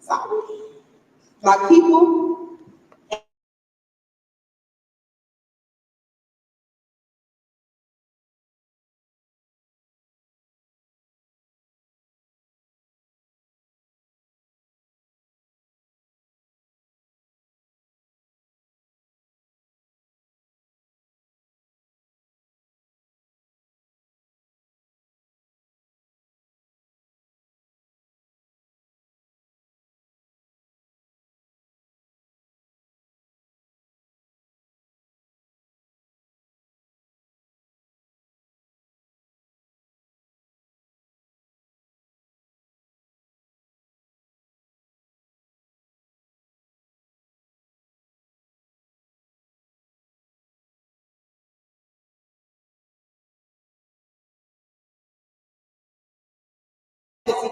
Sorry. Black people.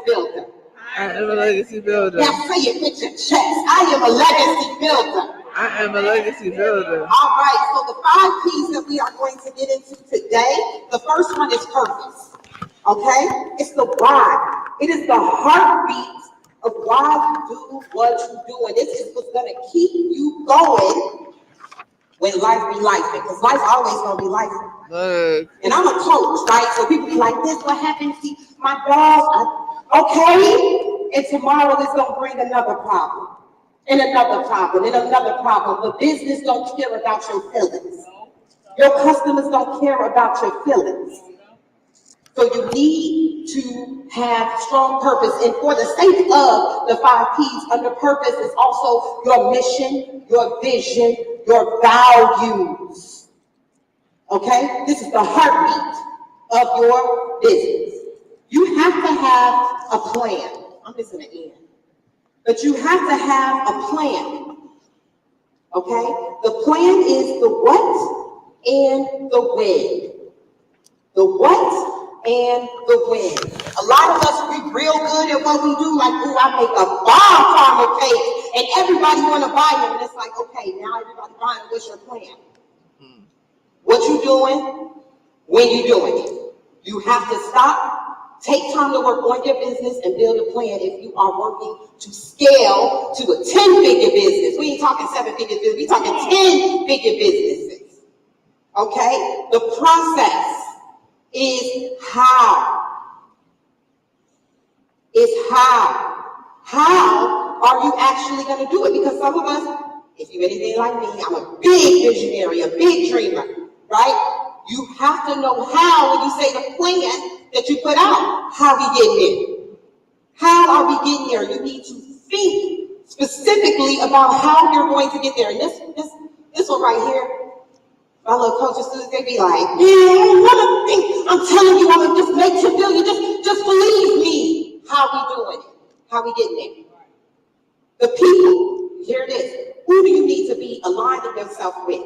Builder. I am a legacy builder. Now say it with your chest. I am a legacy builder. I am a legacy builder. All right, so the 5 P's that we are going to get into today, the first one is purpose. Okay? It's the why. It is the heartbeat of why you do what you do. And this is what's going to keep you going when life be life. Because life's always going to be life. Look. And I'm a coach, right? So people be like, this, what happened? See, my dog, okay. And tomorrow it's going to bring another problem. And another problem, and another problem. But business don't care about your feelings. Your customers don't care about your feelings. So you need to have strong purpose. And for the sake of the 5 P's, under purpose is also your mission, your vision, your values. Okay? This is the heartbeat of your business. You have to have a plan. I'm missing an end. But you have to have a plan. Okay? The plan is the what and the when. The what and the when. A lot of us, we real good at what we do. Like, ooh, I make a bomb caramel cake, and everybody want to buy them. And it's like, okay, now everybody buying. What's your plan? What you doing? When you doing it? You have to stop. Take time to work on your business and build a plan if you are working to scale to a 10-figure business. We ain't talking 7-figure business, we talking 10-figure businesses. Okay? The process is how. How are you actually going to do it? Because some of us, if you're anything like me, I'm a big visionary, a big dreamer, right? You have to know how when you say the plan that you put out. How we get there? How are we getting there? You need to think specifically about how you're going to get there. And this one right here, my little coaches, they be like, man, I'm telling you, I'm gonna just make you feel. You just believe me. How we doing it? How we getting there? The people. Here it is. Who do you need to be aligning yourself with?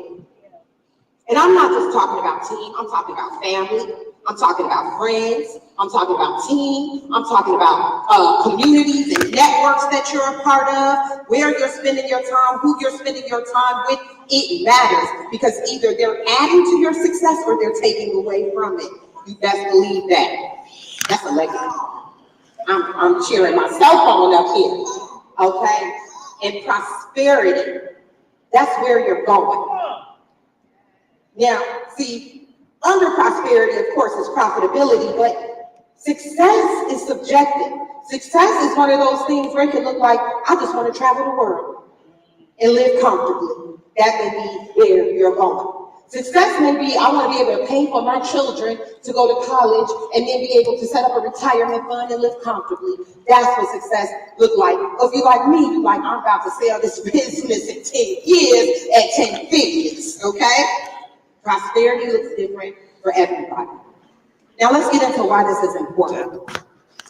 And I'm not just talking about team. I'm talking about family. I'm talking about friends. I'm talking about team. I'm talking about communities and networks that you're a part of, where you're spending your time, who you're spending your time with. It matters because either they're adding to your success or they're taking away from it. You best believe that. That's a legacy. I'm cheering myself on up here. Okay? And prosperity. That's where you're going. Now, see, under prosperity, of course, is profitability, but success is subjective. Success is one of those things where it can look like, I just want to travel the world and live comfortably. That may be where you're going. Success may be, I want to be able to pay for my children to go to college and then be able to set up a retirement fund and live comfortably. That's what success look like. Or if you're like me, you're like, I'm about to sell this business in 10 years at 10 figures, okay? Prosperity looks different for everybody. Now let's get into why this is important.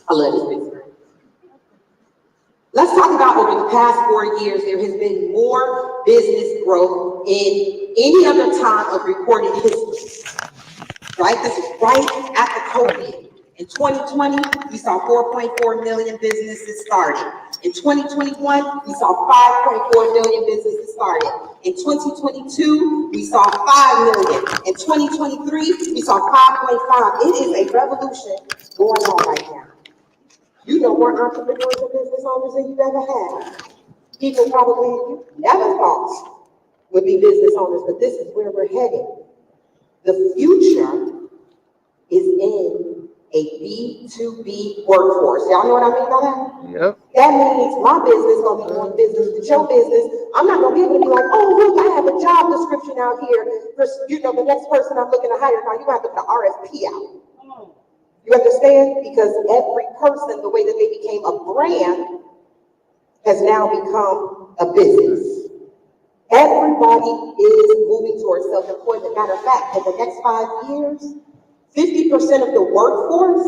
I love this business. Let's talk about over the past 4 years, there has been more business growth in any other time of recorded history. Right? This is right after COVID. In 2020, we saw 4.4 million businesses started. In 2021, we saw 5.4 million businesses started. In 2022, we saw 5 million. In 2023, we saw 5.5. It is a revolution going on right now. You know more entrepreneurs and business owners than you've ever had. People probably you never thought would be business owners, but this is where we're heading. The future is in a B2B workforce. Y'all know what I mean by that? Yep. That means my business gonna be doing business with your business. I'm not gonna be able to be like, oh, look, I have a job description out here for, the next person I'm looking to hire. Now you have to put an RFP out. You understand? Because every person, the way that they became a brand, has now become a business. Everybody is moving towards self-employment. Matter of fact, in the next 5 years, 50% of the workforce,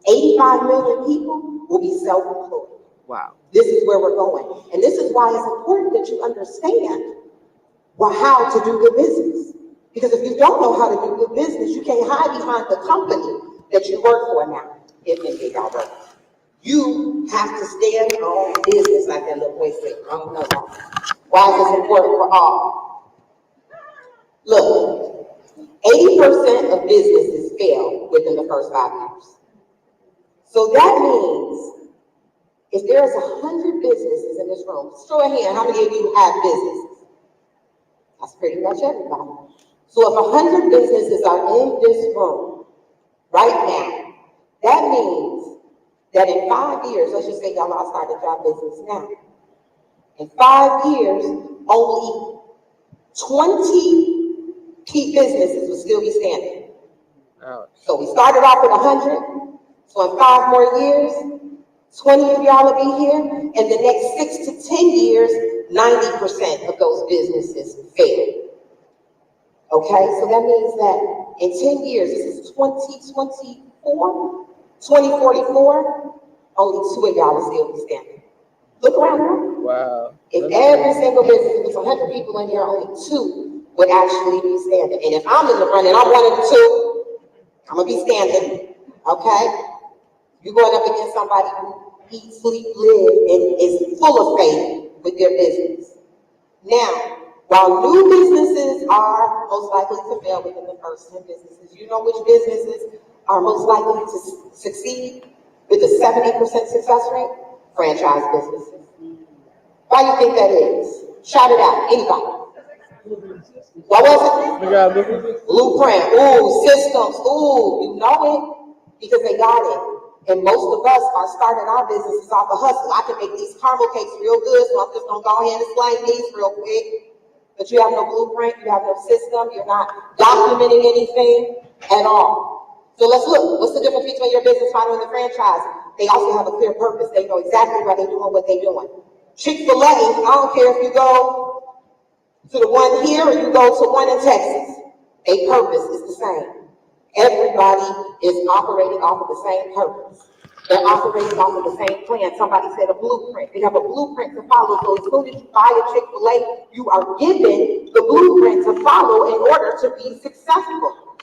85 million people, will be self-employed. Wow. This is where we're going. And this is why it's important that you understand how to do good business. Because if you don't know how to do good business, you can't hide behind the company that you work for now. If y'all work. You have to stand on business, like that little boy said. I don't know why is this important for all? Look, 80% of businesses fail within the first 5 years. So that means if there's 100 businesses in this room, show a hand, how many of you have businesses? That's pretty much everybody. So if 100 businesses are in this room right now, that means that in 5 years, let's just say y'all all started your business now. In 5 years, only 20 key businesses will still be standing. Ouch. So we started off with 100. So in 5 more years, 20 of y'all will be here. And the next 6 to 10 years, 90% of those businesses fail. Okay, so that means that in 10 years, this is 2024, 2044, only 2 of y'all will still be standing. Look around the room. Wow. If every single business, if it's 100 people in here, only 2 would actually be standing. And if I'm in the front and I'm one of the 2, I'm gonna be standing. Okay? You're going up against somebody who eats, sleep, live, and is full of faith with their business. Now, while new businesses are most likely to fail within the first 10 businesses, you know which businesses are most likely to succeed with a 70% success rate? Franchise businesses. Why do you think that is? Shout it out, anybody. What was it? We got Blueprint. Blueprint. Ooh, systems. Ooh, you know it because they got it. And most of us are starting our businesses off a hustle. I can make these caramel cakes real good, so I'm just gonna go ahead and slay these real quick. But you have no blueprint, you have no system, you're not documenting anything at all. So let's look. What's the difference between your business model and the franchise? They also have a clear purpose. They know exactly why they're doing what they're doing. Chick-fil-A, I don't care if you go to the one here or you go to one in Texas. A purpose is the same. Everybody is operating off of the same purpose. They're operating off of the same plan. Somebody said a blueprint. They have a blueprint to follow. So as soon as you buy a Chick-fil-A, you are given the blueprint to follow in order to be successful.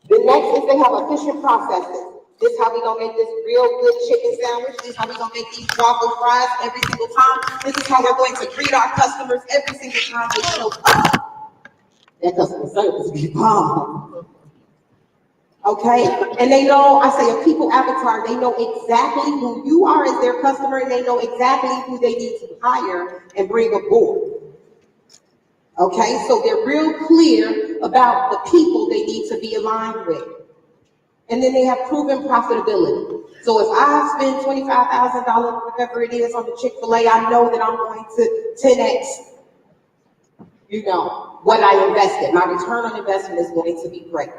The next is they have efficient processes. This is how we gonna make this real good chicken sandwich. This is how we gonna make these waffle fries every single time. This is how we're going to greet our customers every single time they show up. That customer service be bomb. Okay, and they know, I say a people avatar, they know exactly who you are as their customer, and they know exactly who they need to hire and bring aboard. Okay, so they're real clear about the people they need to be aligned with. And then they have proven profitability. So if I spend $25,000, whatever it is on the Chick-fil-A, I know that I'm going to 10x, what I invested. My return on investment is going to be great.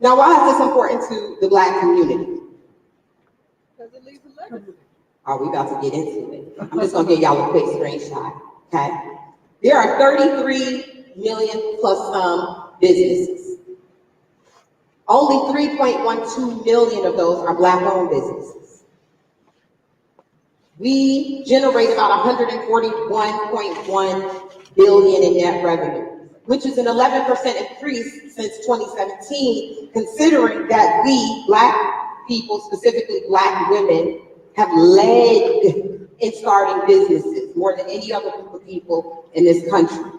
Now, why is this important to the Black community? Because it leaves a legacy. Are we about to get into it? I'm just gonna give y'all a quick screenshot, okay? There are 33 million plus businesses. Only 3.12 million of those are Black-owned businesses. We generate about 141.1 billion in net revenue, which is an 11% increase since 2017, considering that we, Black people, specifically Black women, have led in starting businesses more than any other group of people in this country.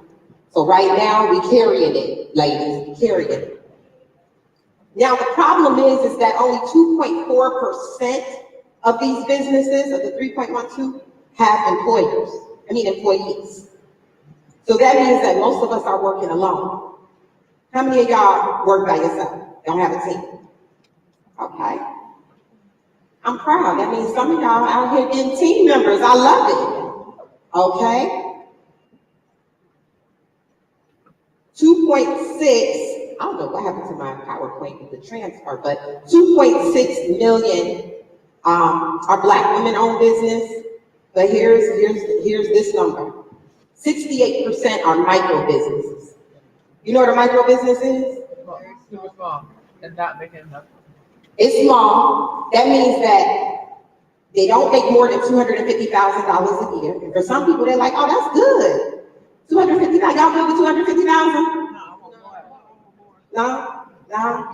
So right now, we're carrying it, ladies, we're carrying it. Now, the problem is that only 2.4% of these businesses, of the 3.12, have employees. So that means that most of us are working alone. How many of y'all work by yourself? Don't have a team? Okay. I'm proud. That means some of y'all out here getting team members. I love it. Okay. 2.6, I don't know what happened to my PowerPoint with the transfer, but 2.6 million are Black women-owned business. But here's this number. 68% are micro businesses. You know what a micro business is? Super small and not making enough. It's small. That means that they don't make more than $250,000 a year. And for some people, they're like, oh, that's good. $250,000, y'all good with $250,000? No.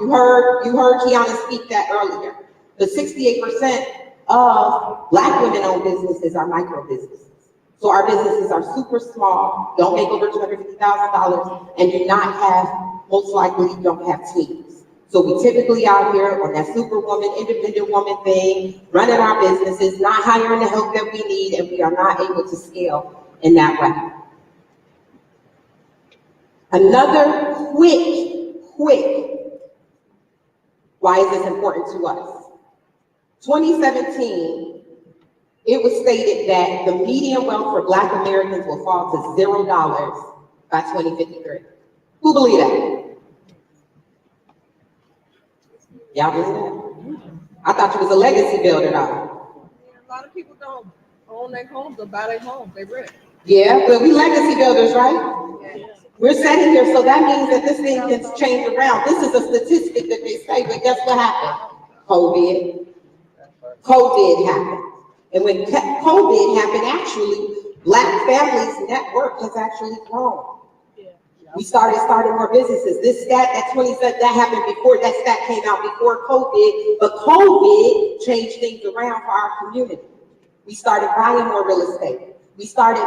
You heard Kiana speak that earlier. The 68% of Black women-owned businesses are micro businesses. So our businesses are super small, don't make over $250,000, and do not have, most likely, don't have teams. So we typically out here on that superwoman, independent woman thing, running our businesses, not hiring the help that we need, and we are not able to scale in that way. Another quick, why is this important to us? 2017, it was stated that the median wealth for Black Americans will fall to $0 by 2053. Who believe that? Y'all believe that? I thought you was a legacy builder, though. A lot of people don't own their homes or buy their homes, they rent. Yeah, but we legacy builders, right? Yeah. We're sitting here, so that means that this thing can change around. This is a statistic that they say, but guess what happened? COVID happened. And when COVID happened, actually, Black families' net worth has actually grown. We started more businesses. This stat, that 27, that happened before, that stat came out before COVID, but COVID changed things around for our community. We started buying more real estate. We started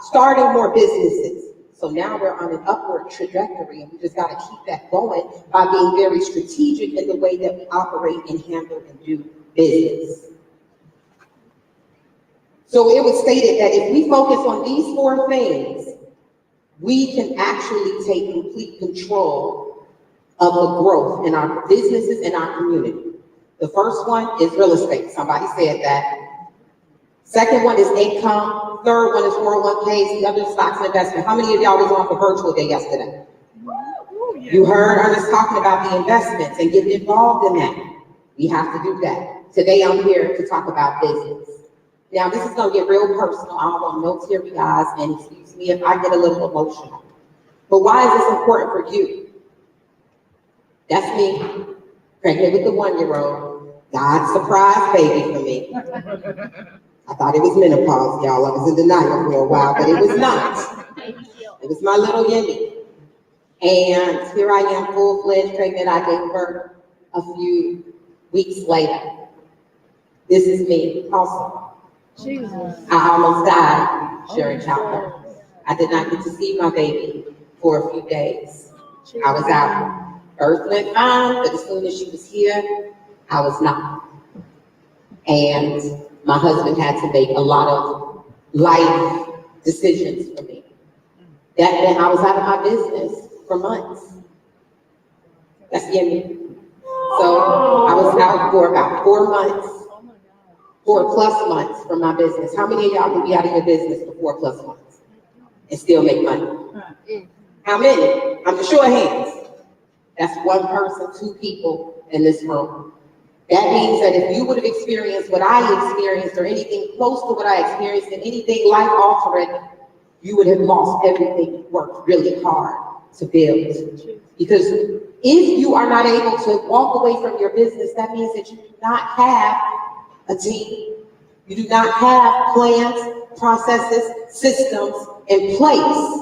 starting more businesses. So now we're on an upward trajectory, and we just got to keep that going by being very strategic in the way that we operate and handle and do business. So it was stated that if we focus on these 4 things, we can actually take complete control of the growth in our businesses and our community. The first one is real estate. Somebody said that. Second one is income. Third one is 401ks. The other stocks and investment. How many of y'all was on for virtual day yesterday? You heard Ernest talking about the investments and getting involved in that. We have to do that. Today I'm here to talk about business. Now this is gonna get real personal. I don't want no teary eyes, and excuse me if I get a little emotional. But why is this important for you? That's me, pregnant with the 1-year-old. God's surprise baby for me. I thought it was menopause, y'all. I was in denial for a while, but it was not. It was my little Yemi. And here I am, full-fledged pregnant. I gave birth a few weeks later. This is me also. Jesus. I almost died during childbirth. I did not get to see my baby for a few days. I was out. Birth went fine, but as soon as she was here, I was not. And my husband had to make a lot of life decisions for me. That meant I was out of my business for months. That's Yemi. So I was out for about 4 months. 4+ months from my business. How many of y'all can be out of your business for 4+ months and still make money? How many? I'm just show of hands. That's 1 person, 2 people in this room. That means that if you would have experienced what I experienced or anything close to what I experienced and anything life-altering, you would have lost everything you worked really hard to build. Because if you are not able to walk away from your business, that means that you do not have a team. You do not have plans, processes, systems in place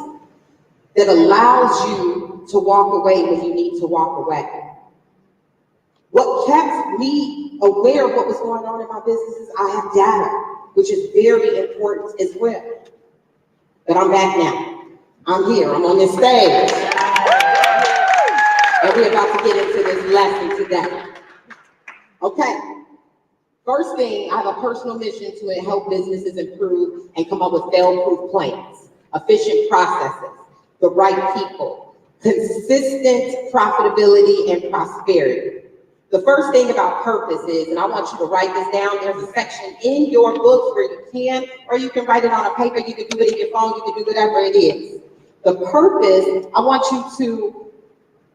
that allows you to walk away when you need to walk away. What kept me aware of what was going on in my business is I have data, which is very important as well. But I'm back now. I'm here. I'm on this stage. And we're about to get into this lesson today. Okay. First thing, I have a personal mission to help businesses improve and come up with fail-proof plans, efficient processes, the right people, consistent profitability and prosperity. The first thing about purpose is, and I want you to write this down, there's a section in your books where you can, or you can write it on a paper, you can do it in your phone, you can do whatever it is. The purpose, I want you to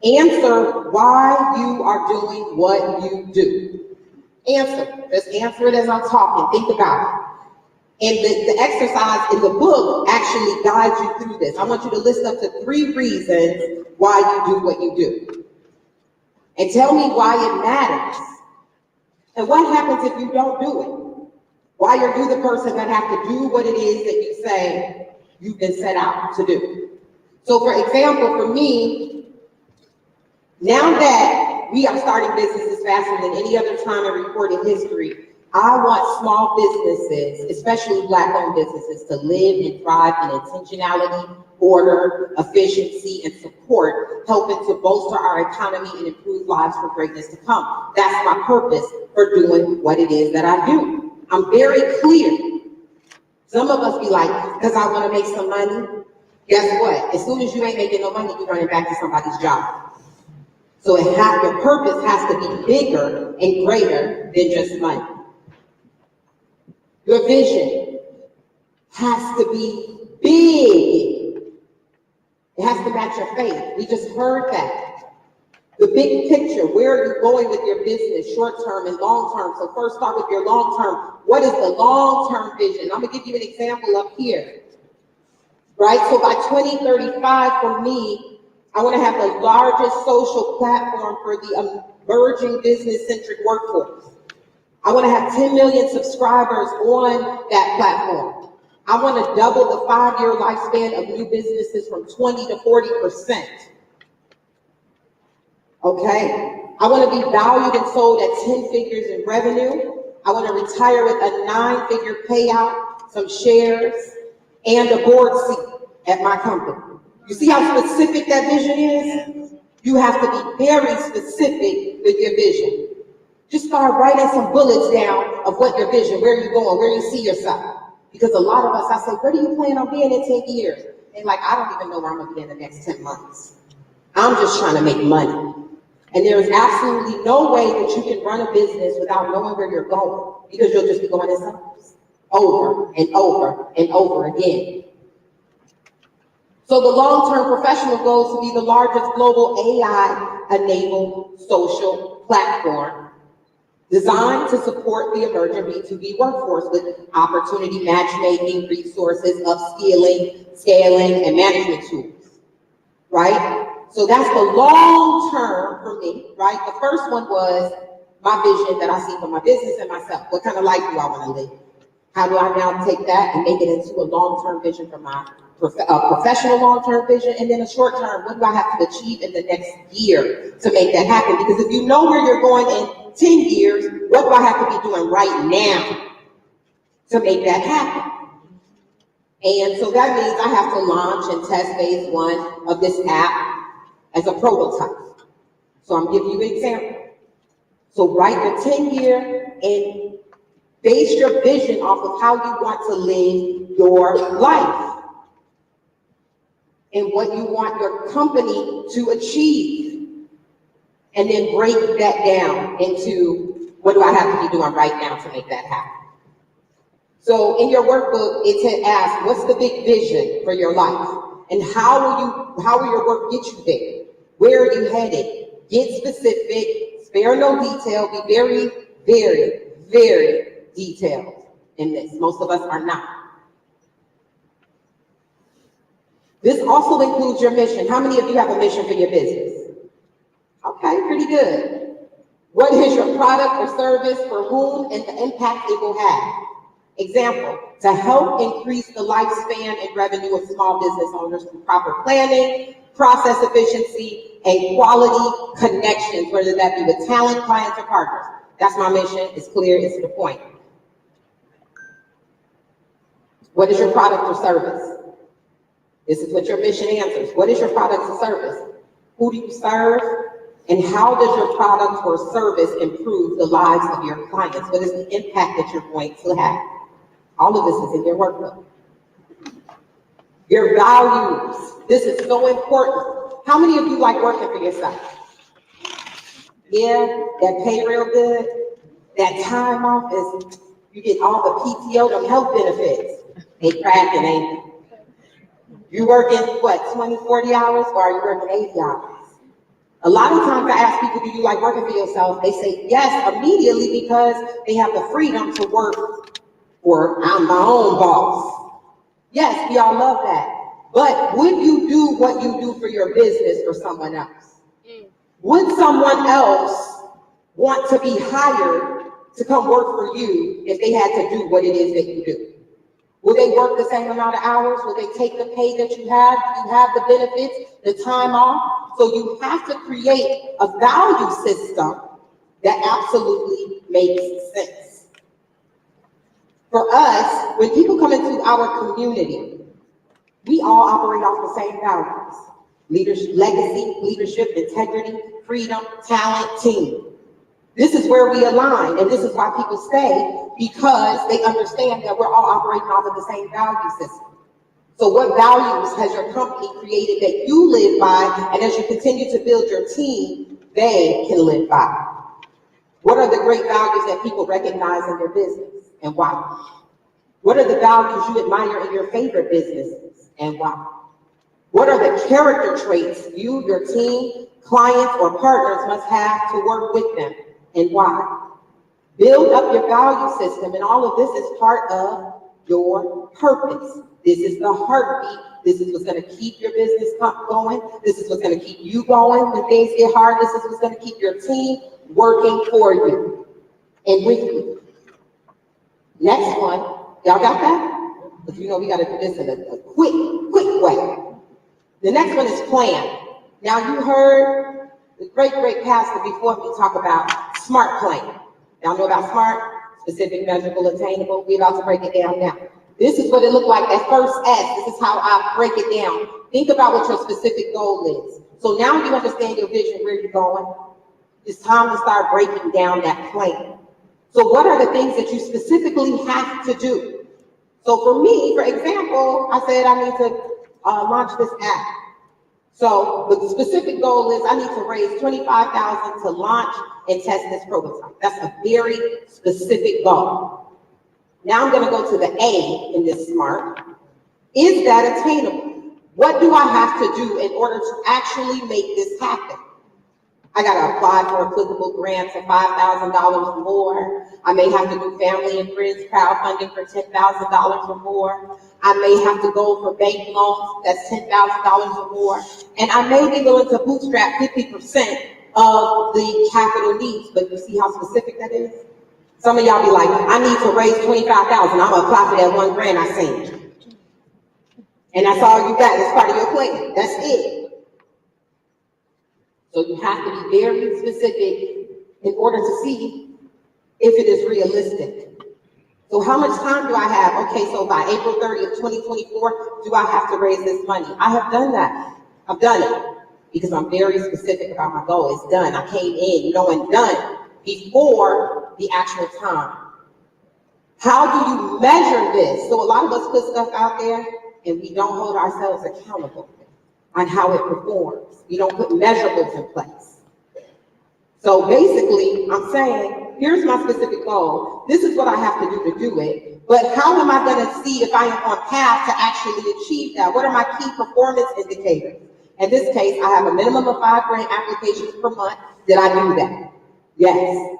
answer why you are doing what you do. Answer, just answer it as I'm talking, think about it. And the exercise in the book actually guides you through this. I want you to list up to 3 reasons why you do what you do. And tell me why it matters. And what happens if you don't do it? Why are you the person that have to do what it is that you say you've been set out to do? So for example, for me, now that we are starting businesses faster than any other time in recorded history, I want small businesses, especially Black-owned businesses, to live and thrive in intentionality, order, efficiency, and support, helping to bolster our economy and improve lives for greatness to come. That's my purpose for doing what it is that I do. I'm very clear. Some of us be like, because I want to make some money. Guess what? As soon as you ain't making no money, you're running back to somebody's job. So your purpose has to be bigger and greater than just money. Your vision has to be big. It has to match your faith. We just heard that. The big picture, where are you going with your business, short term and long term? So first start with your long term. What is the long term vision? I'm gonna give you an example up here. Right, so by 2035 for me, I wanna have the largest social platform for the emerging business-centric workforce. I want to have 10 million subscribers on that platform. I want to double the 5-year lifespan of new businesses from 20 to 40%. Okay? I want to be valued and sold at 10 figures in revenue. I want to retire with a 9-figure payout, some shares, and a board seat at my company. You see how specific that vision is? You have to be very specific with your vision. Just start writing some bullets down of what your vision, where you're going, where you see yourself. Because a lot of us, I say, where do you plan on being in 10 years? And like, I don't even know where I'm gonna be in the next 10 months. I'm just trying to make money. And there is absolutely no way that you can run a business without knowing where you're going, because you'll just be going in circles over and over and over again. So the long-term professional goal is to be the largest global AI-enabled social platform designed to support the emerging B2B workforce with opportunity matchmaking, resources, upskilling, scaling, and management tools, right? So that's the long term for me, right? The first one was my vision that I see for my business and myself. What kind of life do I want to live? How do I now take that and make it into a long-term vision for my professional long-term vision, and then a short-term, what do I have to achieve in the next year to make that happen? Because if you know where you're going in 10 years, what do I have to be doing right now to make that happen? And so that means I have to launch and test phase 1 of this app as a prototype. So I'm giving you an example. So write the 10-year and base your vision off of how you want to live your life and what you want your company to achieve. And then break that down into what do I have to be doing right now to make that happen. So in your workbook, it asks, what's the big vision for your life? And how will your work get you there? Where are you headed? Get specific, spare no detail, be very, very, very detailed in this. Most of us are not. This also includes your mission. How many of you have a mission for your business? Okay, pretty good. What is your product or service, for whom, and the impact it will have? Example, to help increase the lifespan and revenue of small business owners through proper planning, process efficiency, and quality connections, whether that be with talent, clients, or partners. That's my mission. It's clear. It's to the point. What is your product or service? This is what your mission answers. What is your product or service? Who do you serve? And how does your product or service improve the lives of your clients? What is the impact that you're going to have? All of this is in your workbook. Your values. This is so important. How many of you like working for yourself? Yeah, that pay real good. That time off is, you get all the PTO, them health benefits. They cracking, ain't they? You working, what, 20, 40 hours, or are you working 80 hours? A lot of times I ask people, do you like working for yourself? They say yes immediately because they have the freedom to work for, I'm my own boss. Yes, we all love that. But would you do what you do for your business for someone else? Would someone else want to be hired to come work for you if they had to do what it is that you do? Will they work the same amount of hours? Will they take the pay that you have? Do you have the benefits, the time off? So you have to create a value system that absolutely makes sense. For us, when people come into our community, we all operate off the same values. Leadership, legacy, leadership, integrity, freedom, talent, team. This is where we align, and this is why people stay, because they understand that we're all operating off of the same value system. So what values has your company created that you live by, and as you continue to build your team, they can live by? What are the great values that people recognize in your business, and why? What are the values you admire in your favorite businesses, and why? What are the character traits you, your team, clients, or partners must have to work with them, and why? Build up your value system, and all of this is part of your purpose. This is the heartbeat. This is what's going to keep your business going. This is what's going to keep you going when things get hard. This is what's going to keep your team working for you and with you. Next one, y'all got that? Because you know we got to do this in a quick way. The next one is plan. Now you heard the great pastor before me talk about SMART plan. Y'all know about SMART? Specific, measurable, attainable. We're about to break it down now. This is what it looked like, that first S. This is how I break it down. Think about what your specific goal is. So now you understand your vision, where you're going. It's time to start breaking down that plan. So what are the things that you specifically have to do? So for me, for example, I said I need to launch this app. So the specific goal is I need to raise $25,000 to launch and test this prototype. That's a very specific goal. Now I'm going to go to the A in this SMART. Is that attainable? What do I have to do in order to actually make this happen? I got to apply for applicable grants of $5,000 or more. I may have to do family and friends crowdfunding for $10,000 or more. I may have to go for bank loans that's $10,000 or more. And I may be willing to bootstrap 50% of the capital needs. But you see how specific that is? Some of y'all be like, I need to raise $25,000. I'm going to apply for that $1,000 I seen. And that's all you got. That's part of your plan. That's it. So you have to be very specific in order to see if it is realistic. So how much time do I have? Okay, so by April 30th, 2024, do I have to raise this money? I have done that. I've done it because I'm very specific about my goal. It's done. I came in knowing done before the actual time. How do you measure this? So a lot of us put stuff out there and we don't hold ourselves accountable on how it performs. We don't put measurables in place. So basically, I'm saying, here's my specific goal. This is what I have to do it. But how am I going to see if I am on path to actually achieve that? What are my key performance indicators? In this case, I have a minimum of 5 grant applications per month. Did I do that? Yes.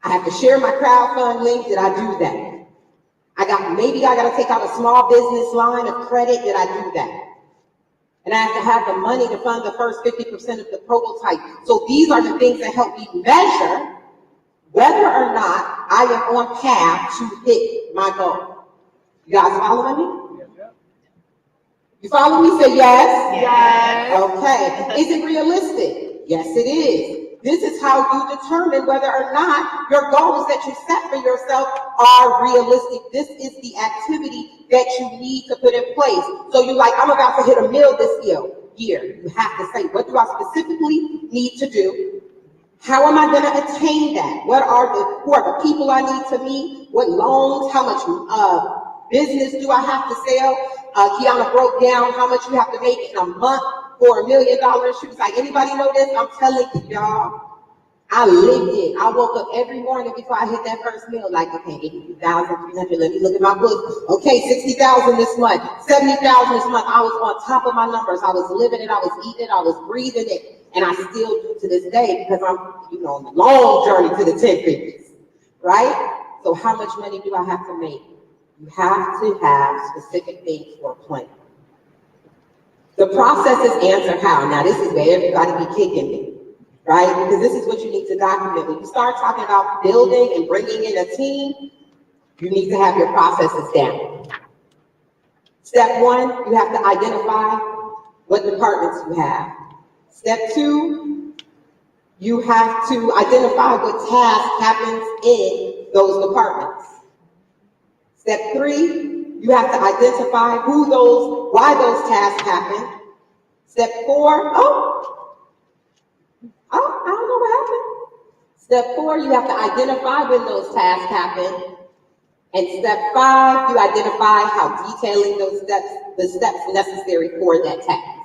I have to share my crowdfund link. Did I do that? Maybe I got to take out a small business line of credit. Did I do that? And I have to have the money to fund the first 50% of the prototype. So these are the things that help me measure whether or not I am on path to hit my goal. You guys following me? Yes. You follow me? Say yes? Yes. Okay. Is it realistic? Yes, it is. This is how you determine whether or not your goals that you set for yourself are realistic. This is the activity that you need to put in place. So you're like, I'm about to hit a mill this year. year. You have to say, what do I specifically need to do? How am I going to attain that? Who are the people I need to meet? What loans? How much business do I have to sell? Kiana broke down how much you have to make in a month for $1 million. She was like, anybody know this? I'm telling you, y'all. I lived it. I woke up every morning before I hit that first meal, like, okay, 82,300. Let me look at my book. Okay, 60,000 this month, 70,000 this month. I was on top of my numbers. I was living it. I was eating it. I was breathing it. And I still do to this day because I'm, on the long journey to the 10 figures, right? So how much money do I have to make? You have to have specific things for a plan. The process is answer how. Now, this is where everybody be kicking me, right? Because this is what you need to document. When you start talking about building and bringing in a team, you need to have your processes down. Step one, you have to identify what departments you have. Step two, you have to identify what task happens in those departments. Step three, you have to identify why those tasks happen. Step four, I don't know what happened. Step four, you have to identify when those tasks happen. And step five, you identify how detailing the steps necessary for that task.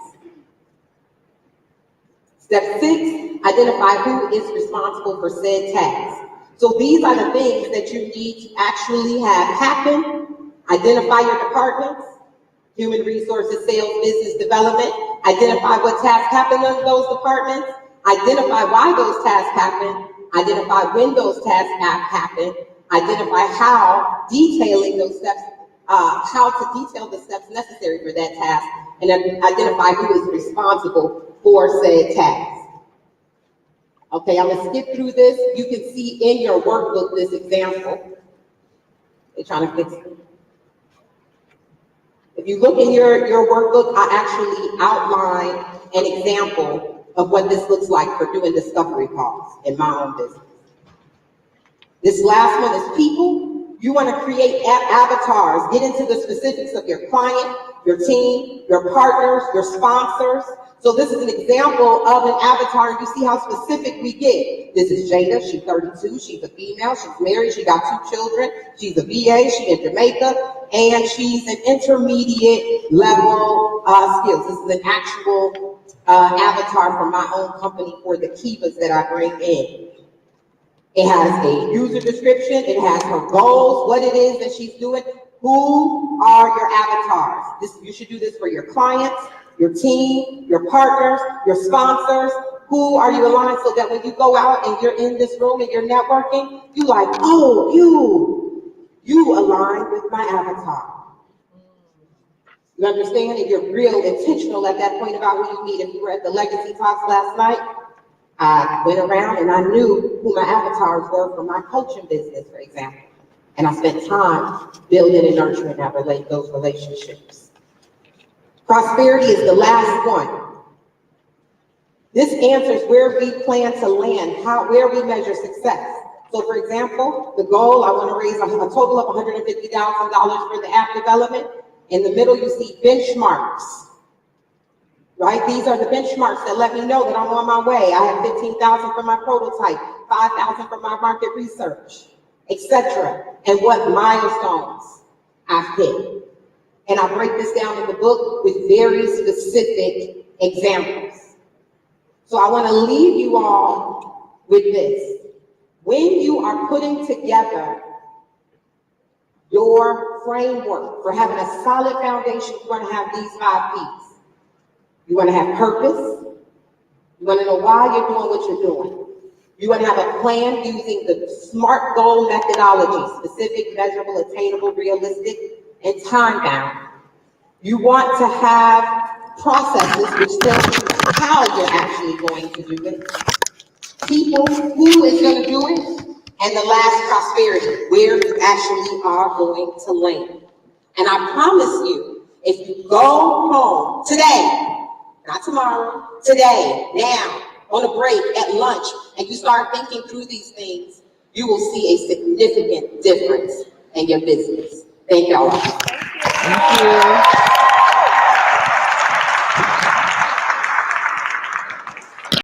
Step six, identify who is responsible for said task. So these are the things that you need to actually have happen. Identify your departments, human resources, sales, business development. Identify what tasks happen in those departments. Identify why those tasks happen. Identify when those tasks happen. Identify how detailing those steps, how to detail the steps necessary for that task, and then identify who is responsible for said task. Okay, I'm gonna skip through this. You can see in your workbook this example. They're trying to fix it. If you look in your workbook, I actually outline an example of what this looks like for doing discovery calls in my own business. This last one is people. You want to create avatars, get into the specifics of your client, your team, your partners, your sponsors. So this is an example of an avatar. You see how specific we get. This is Jada. She's 32. She's a female. She's married. She got 2 children. She's a VA. She's in Jamaica. And she's an intermediate level skills. This is an actual avatar from my own company for the Kivas that I bring in. It has a user description. It has her goals, what it is that she's doing. Who are your avatars? You should do this for your clients, your team, your partners, your sponsors. Who are you aligned so that when you go out and you're in this room and you're networking, you like, oh, you align with my avatar. You understand? And you're real intentional at that point about who you meet. If you were at the Legacy Talks last night, I went around and I knew who my avatars were for my coaching business, for example. And I spent time building and nurturing those relationships. Prosperity is the last one. This answers where we plan to land, where we measure success. So for example, the goal, I want to raise a total of $150,000 for the app development. In the middle, you see benchmarks. Right? These are the benchmarks that let me know that I'm on my way. I have 15,000 for my prototype, 5,000 for my market research, etc. And what milestones I've hit. And I break this down in the book with very specific examples. So I want to leave you all with this. When you are putting together your framework for having a solid foundation, you want to have these 5 P's. You want to have purpose. You want to know why you're doing what you're doing. You want to have a plan using the SMART goal methodology: specific, measurable, attainable, realistic, and time-bound. You want to have processes which tell you how you're actually going to do it. People, who is going to do it. And the last, prosperity, where you actually are going to land. And I promise you, if you go home today, not tomorrow, today, now, on a break, at lunch, and you start thinking through these things, you will see a significant difference in your business. Thank y'all. Thank you.